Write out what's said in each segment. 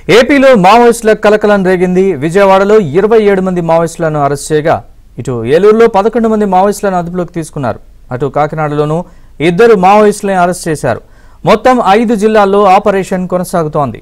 ఏపీలో మావోయిస్టుల కలకలం రేగింది. విజయవాడలో 27 మంది మావోయిస్టులను అరెస్ట్ చేయగా ఇటు ఏలూరులో 11 మంది మావోయిస్టులను అదుపులోకి తీసుకున్నారు. అటు కాకినాడలోనూ 2 మావోయిస్టులను అరెస్ట్ చేశారు. మొత్తం 5 జిల్లాల్లో ఆపరేషన్ కొనసాగుతోంది.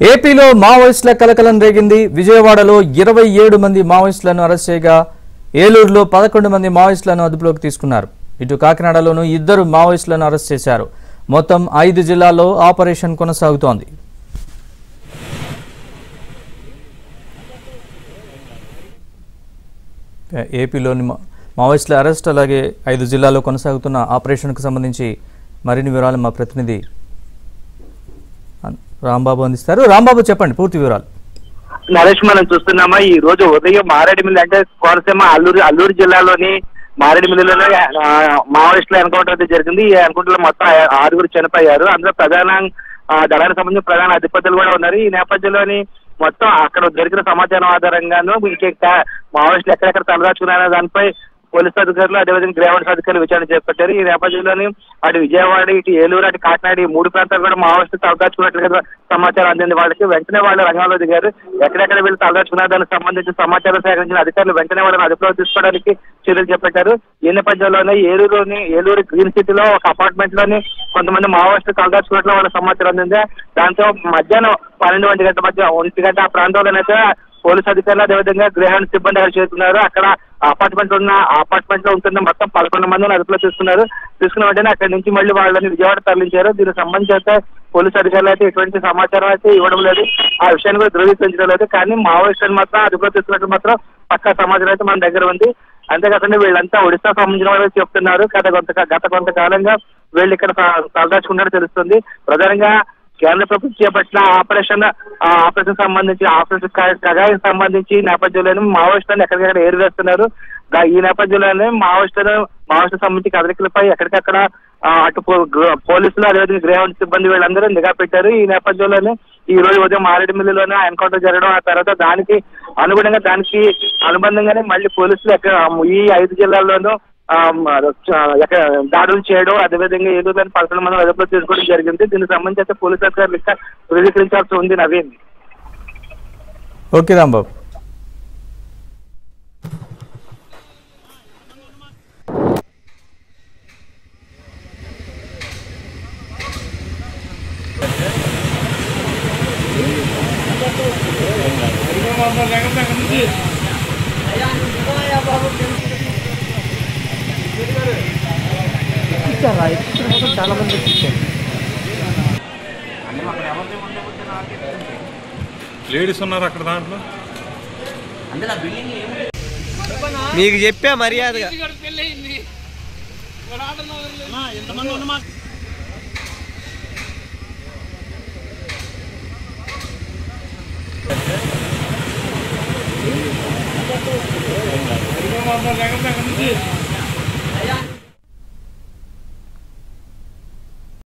ఏపీలో మావోయిస్టుల కలకలం రేగింది. విజయవాడలో 27 మంది మావోయిస్టులను అరెస్ట్ చేయగా ఏలూరులో 11 మంది మావోయిస్టులను అదుపులోకి తీసుకున్నారు. ఇటు కాకినాడలోనూ 2 మావోయిస్టులను అరెస్ట్ చేశారు. మొత్తం 5 జిల్లాల్లో ఆపరేషన్ కొనసాగుతోంది. ఏపీలోని మావోయిస్టుల అరెస్ట్ అలాగే 5 జిల్లాల్లో కొనసాగుతున్న ఆపరేషన్కు సంబంధించి మరిన్ని వివరాలు మా ప్రతినిధి రాంబాబు అందిస్తారు. రాంబాబు, చెప్పండి పూర్తి వివరాలు. నరేష్, మనం చూస్తున్నామా ఈ రోజు ఉదయం మారేడుమిల్లి అంటే కోనసీమ అల్లూరు జిల్లాలోని మారేడుమిల్లిలోనే మావోయిస్టుల ఎన్కౌంటర్ అయితే జరిగింది. ఈ ఎన్కౌంటర్ లో మొత్తం 6 చనిపోయారు. అందులో దళానికి సంబంధించిన ప్రధాన అధిపతులు కూడా ఉన్నారు. ఈ నేపథ్యంలోని మొత్తం అక్కడ దొరికిన సమాచారం ఆధారంగాను మావోయిస్టులు ఎక్కడెక్కడ తలదాచుకున్నారనే దానిపై పోలీసు అధికారులు అదేవిధంగా గ్రేవెన్స్ అధికారులు విచారణ చేపట్టారు. ఈ నేపథ్యంలోని అటు విజయవాడ, ఇటు ఏలూరు, అటు కాకినాడ ఈ 3 ప్రాంతాలు కూడా మావోయిస్టులు తలదాచుకున్నట్లుగా సమాచారం అందింది. వెంటనే వాళ్ళు రంగంలో దిగారు. ఎక్కడెక్కడ వీళ్ళు తలదాచుకున్నారు దానికి సంబంధించి సమాచారం సేకరించిన అధికారులు వెంటనే వాళ్ళని అదుపులోకి తీసుకోవడానికి చర్యలు చేపట్టారు. ఈ నేపథ్యంలోనే ఏలూరు గ్రీన్ సిటీలో ఒక అపార్ట్మెంట్ లోని కొంతమంది మావోయిస్టులు తలదాచుకున్నట్లు వాళ్ళ సమాచారం అందింది. దాంతో మధ్యాహ్నం 12 గంటల మధ్య 1 గంట ఆ ప్రాంతంలోనైతే పోలీసు అధికారులు అదేవిధంగా గ్రేహౌండ్ సిబ్బంది అక్కడ చేస్తున్నారు. అక్కడ అపార్ట్మెంట్ లో ఉంటున్న మొత్తం 11 మందిని అదుపులో తీసుకున్న వెంటనే అక్కడి నుంచి మళ్ళీ వాళ్ళని విజయవాడ తరలించారు. దీనికి సంబంధించి అయితే పోలీసు అధికారులు అయితే ఎటువంటి సమాచారం అయితే ఇవ్వడం లేదు. ఆ విషయాన్ని కూడా ధృవీకరించడం లేదు. కానీ మావోయిస్టులు మాత్రం అదుపులో తీసుకున్నట్టు మాత్రం పక్కా సమాచారం అయితే మన దగ్గర ఉంది. అంతేకాకుండా వీళ్ళంతా ఒడిశా సంబంధించిన వాళ్ళు చెప్తున్నారు. గత కొంతకాలంగా వీళ్ళు ఇక్కడ తలదాచుకున్నట్టు తెలుస్తుంది. ప్రధానంగా కేంద్ర ప్రభుత్వం చేపట్టిన ఆపరేషన్ సంబంధించి ఆపరేషన్ కగాయికి సంబంధించి నేపథ్యంలోనే మావోయిస్టులను ఎక్కడికక్కడ ఏరివేస్తున్నారు. ఈ నేపథ్యంలోనే మావోయిస్టు సంబంధించి కదలికలపై ఎక్కడికక్కడ అటు పోలీసులు అదేవిధంగా గ్రేహౌండ్ సిబ్బంది వీళ్ళందరూ నిఘా పెట్టారు. ఈ నేపథ్యంలోనే ఈ రోజు ఉదయం మారేడుమిల్లిలోనే ఎన్కౌంటర్ జరగడం, ఆ తర్వాత దానికి అనుబంధంగానే మళ్ళీ పోలీసులు ఈ 5 జిల్లాల్లోనూ దాడులు చేయడం, అదేవిధంగా ఏలూరు 11 మంది అదుపులో తీసుకోవడం జరిగింది. దీనికి సంబంధించి అయితే పోలీసు అధికారులు ఇంకా ధృవీకరించాల్సి ఉంది. నవీన్. ఓకే రాంబాబు. చాలా మంది లేడీస్ ఉన్నారు అక్కడ. దాంట్లో మీకు చెప్పా మర్యాదగా జగన్